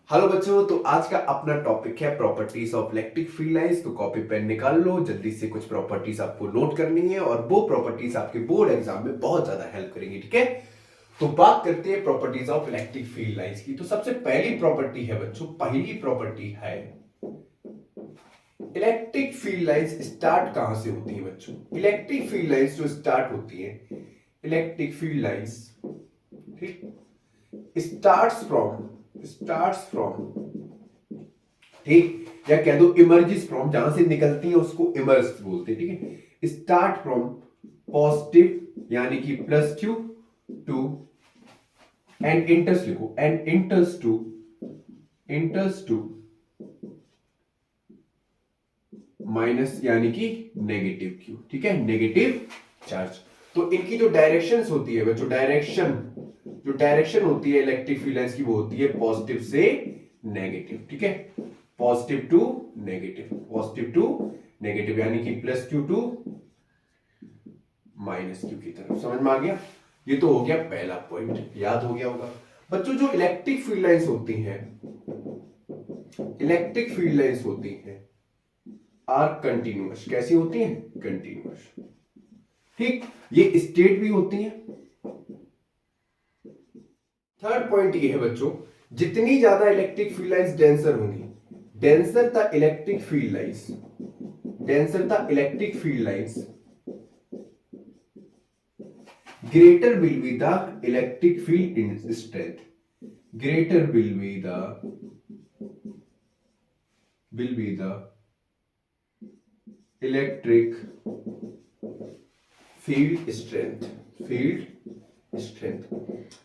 Hello बच्चों, तो आज का अपना टॉपिक है properties of electric field lines. तो कॉपी पेन निकाल लो, जल्दी से कुछ प्रॉपर्टीज आपको नोट करनी है और वो प्रॉपर्टीज आपके बोर्ड एग्जाम में बहुत ज्यादा हेल्प करेंगी। ठीक है, तो बात करते हैं properties of electric field lines की। तो सबसे पहली प्रॉपर्टी है बच्चों, पहली प्रॉपर्टी है इलेक्ट्रिक फील्ड लाइंस स्टार्ट कहां से होती है बच्चों। इलेक्ट्रिक फील्ड लाइंस जो स्टार्ट होती है, इलेक्ट्रिक फील्ड लाइंस ठीक स्टार्ट्स फ्रॉम ठीक, या कह दो इमर्जेस फ्रॉम, जहां से निकलती है उसको इमर्स बोलते हैं। ठीक है, स्टार्ट फ्रॉम पॉजिटिव यानी कि +q टू एंड इंटर्स लिखो, एंड इंटर्स टू माइनस यानी कि -q। ठीक है, नेगेटिव चार्ज। तो इनकी जो डायरेक्शंस होती है बच्चों, डायरेक्शन होती है इलेक्ट्रिक फील्ड लाइंस की, वो होती है पॉजिटिव से नेगेटिव। ठीक है, पॉजिटिव टू नेगेटिव यानी कि +q टू -q की तरफ। समझ में आ गया? ये तो हो गया पहला पॉइंट, याद हो गया होगा बच्चों। जो इलेक्ट्रिक फील्ड लाइंस होती हैं आर कंटिन्यूअस। कैसी होती हैं? कंटिन्यूअस। ठीक, ये स्टेट भी होती हैं। थर्ड पॉइंट ये है बच्चों, जितनी ज्यादा इलेक्ट्रिक फील्ड लाइंस डेंसर होंगी, denser the electric field lines greater will be the electric field strength, greater will be the electric field strength।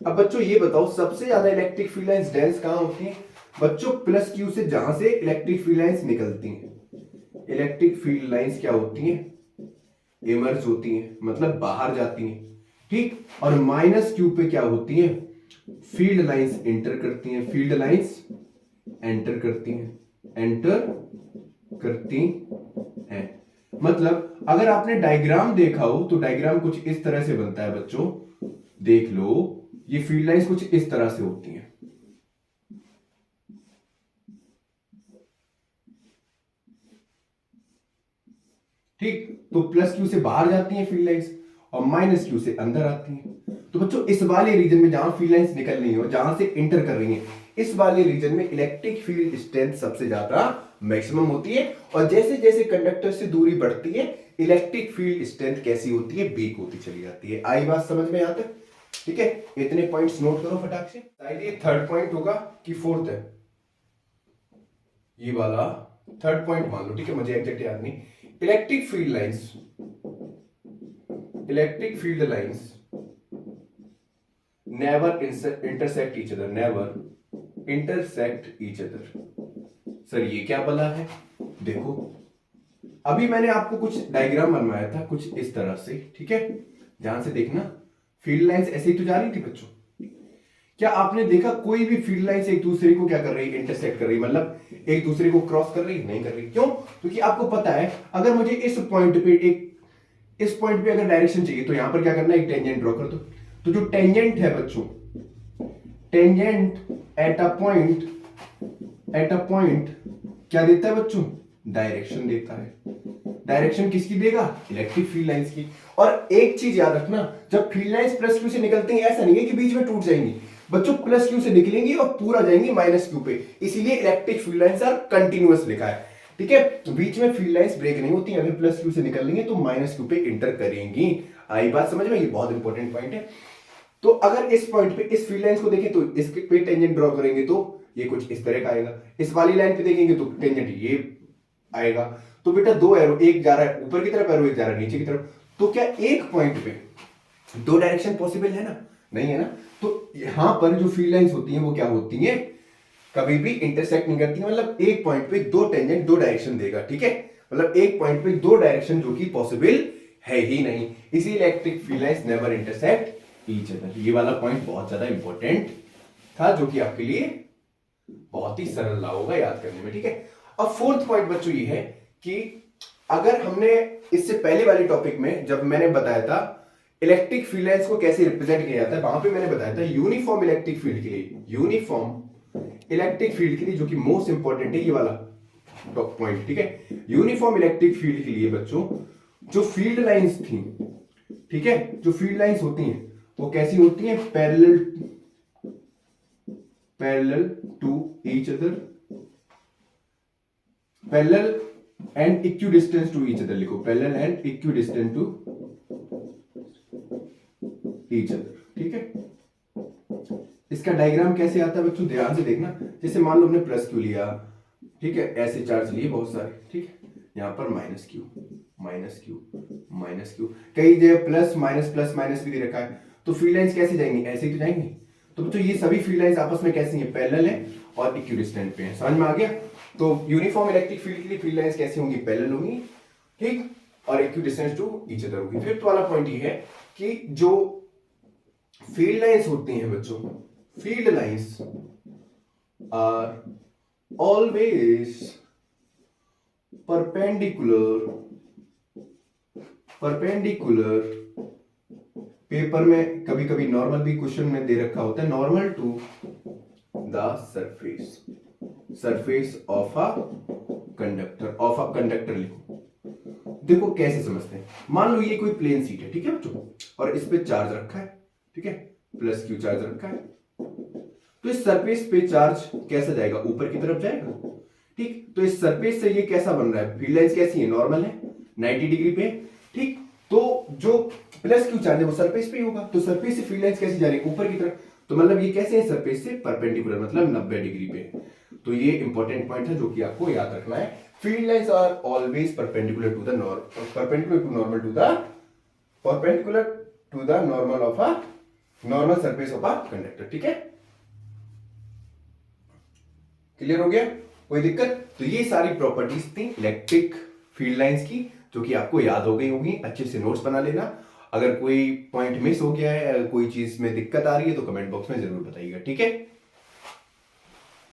अब बच्चों ये बताओ, सबसे ज्यादा इलेक्ट्रिक फील्ड लाइंस डेंस कहां होती हैं बच्चों? +q से, जहां से इलेक्ट्रिक फील्ड लाइंस निकलती हैं। इलेक्ट्रिक फील्ड लाइंस क्या होती हैं? इमर्ज होती हैं, मतलब बाहर जाती हैं। ठीक, और -q पे क्या होती हैं? फील्ड लाइंस एंटर करती हैं। मतलब अगर आपने डायग्राम देखा हो तो डायग्राम कुछ इस तरह से बनता है बच्चों, देख लो, ये फील्ड लाइंस कुछ इस तरह से होती हैं। ठीक, तो +q से बाहर जाती हैं फील्ड लाइंस और -q से अंदर आती हैं। तो बच्चों इस वाले रीजन में जहां फील्ड लाइंस निकल रही हो, जहां से इंटर कर रही हैं, इस वाले रीजन में इलेक्ट्रिक फील्ड स्ट्रेंथ सबसे ज्यादा मैक्सिमम होती है। और जैसे जैसे कंडक्टर से दूरी बढ़ती है, इलेक्ट्रिक फील्ड स्ट्रेंथ कैसी होती है? वीक होती चली जाती है। आई बात समझ में? यहां तक ठीक है? इतने पॉइंट्स नोट करो फटाक से। शायद ये थर्ड पॉइंट होगा कि फोर्थ है, ये वाला थर्ड पॉइंट मान लो। ठीक है, मुझे एग्जैक्ट याद नहीं। Electric field lines never intersect each other। Sir ये क्या बोला है? देखो, अभी मैंने आपको कुछ डायग्राम बनवाया था कुछ इस तरह से। ठीक है, ध्यान से देखना, फील्ड लाइंस ऐसे ही तो जा रही थी बच्चों। क्या आपने देखा कोई भी फील्ड लाइंस एक दूसरे को क्या कर रही है? इंटरसेक्ट कर रही है, मतलब एक दूसरे को क्रॉस कर रही? नहीं कर रही। क्यों? क्योंकि आपको पता है, अगर मुझे इस पॉइंट पे अगर डायरेक्शन चाहिए तो यहां पर क्या करना है? एक टेंजेंट ड्रॉ कर दो। तो जो टेंजेंट है बच्चों, टेंजेंट एट अ पॉइंट क्या देता है बच्चों? डायरेक्शन देता है। डायरेक्शन किसकी देगा? इलेक्ट्रिक फील्ड लाइंस की। और एक चीज याद रखना, जब फील्ड लाइंस +q से निकलती हैं, ऐसा नहीं है कि बीच में टूट जाएंगी बच्चों, +q से निकलेंगी और पूरा जाएंगी -q पे। इसीलिए electric field lines are continuous लिखा है। ठीक है, तो बीच में फील्ड लाइंस ब्रेक नहीं होती, अगर +q से निकल लेंगे तो -q पे इंटर करेंगी। आई बात समझ में? ये बहुत इंपॉर्टेंट पॉइंट है। तो अगर इस पॉइंट पे इस फील्ड लाइंस को देखें तो इसके पे टेंजेंट ड्रॉ करेंगे तो ये कुछ इस तरह का आएगा। इस वाली लाइन पे देखेंगे तो टेंजेंट ये आएगा। तो बेटा दो एरो, एक जा रहा है ऊपर की तरफ, एरो एक जा रहा है नीचे की तरफ। तो क्या एक पॉइंट पे दो डायरेक्शन पॉसिबल है ना? नहीं है ना? तो यहां पर जो फील्ड लाइंस होती हैं वो क्या होती हैं? कभी भी इंटरसेक्ट नहीं करती, मतलब एक पॉइंट पे दो टेंजेंट दो डायरेक्शन देगा। ठीक है, मतलब एक पॉइंट पे दो डायरेक्शन जो कि पॉसिबल है ही नहीं, इसीलिए electric field lines never intersect each other. ये वाला पॉइंट बहुत ज्यादा इंपॉर्टेंट था, जो कि आपके लिए बहुत ही सरल रहा होगा याद करने में। ठीक है, अब फोर्थ पॉइंट बच्चों ये है कि अगर हमने इससे पहले वाले टॉपिक में जब मैंने बताया था इलेक्ट्रिक फील्ड लाइंस को कैसे रिप्रेजेंट किया जाता है, वहां पे मैंने बताया था यूनिफॉर्म इलेक्ट्रिक फील्ड के लिए, यूनिफॉर्म इलेक्ट्रिक फील्ड के लिए, जो कि मोस्ट इंपॉर्टेंट है ये वाला पॉइंट, ठीक है। यूनिफॉर्म इलेक्ट्रिक फील्ड के लिए बच्चों जो फील्ड लाइंस थी, ठीक है, जो फील्ड लाइंस होती हैं वो कैसी होती हैं, parallel to each other, parallel and equidistance to each other, लिखो parallel and equidistance to each other, ठीक है। इसका डायग्राम कैसे आता है बच्चों, ध्यान से देखना। जैसे मान लो हमने प्लस क्यू लिया, ठीक है, ऐसे चार्ज लिए बहुत सारे, ठीक है, यहाँ पर minus Q minus Q minus Q, कई जगह प्लस माइनस भी दे रखा है, तो फील्ड लाइंस कैसे जाएंगी, ऐसे ही तो जाएंगी। तो बच्चों ये सभी फील्ड लाइंस आपस में कैसी हैं, पैरेलल है और इक्विडिस्टेंट पे है, समझ में आ गया। तो यूनिफॉर्म इलेक्ट्रिक फील्ड के लिए फील्ड लाइंस कैसी होंगी, पैरेलल होंगी, ठीक, और इक्विडिस्टेंस टू ईच अदर होगी। फिफ्थ वाला पॉइंट ये है कि जो फील्ड लाइंस होती हैं बच्चों, field lines are always perpendicular, paper में कभी कभी नॉर्मल भी क्वेश्चन में दे रखा होता है, normal to the surface of a conductor, लिखो। देखो कैसे समझते हैं, मान लो ये कोई प्लेन सीट है, ठीक है बच्चों, और इस पे चार्ज रखा है, ठीक है, प्लस क्यू चार्ज रखा है, तो इस सरफेस पे चार्ज कैसा जाएगा, ऊपर की तरफ जाएगा, ठीक। तो इस सरफेस से ये कैसा बन रहा है, फील्ड लाइंस कैसी है, नॉर्मल है, 90 डिग्री पे, ठीक। तो जो प्लस क्यू चार्ज है वो सरफेस पे ही होगा, तो सरफेस से फील्ड लाइंस कैसी जा रही है, ऊपर की तरफ, तो मतलब ये कैसे है, सरफेस से परपेंडिकुलर, मतलब 90 डिग्री पे। तो ये इंपॉर्टेंट पॉइंट है जो कि आपको याद रखना है। Field lines are always perpendicular to the normal of a normal surface of a conductor, ठीक है। क्लियर हो गया, कोई दिक्कत। तो ये सारी प्रॉपर्टीज थी इलेक्ट्रिक फील्ड लाइंस की, जो कि आपको याद हो गई होगी, अच्छे से नोट्स बना लेना। अगर कोई पॉइंट मिस हो गया है, कोई चीज में दिक्कत आ रही है तो कमेंट बॉक्स में जरूर बताइएगा, ठीक है।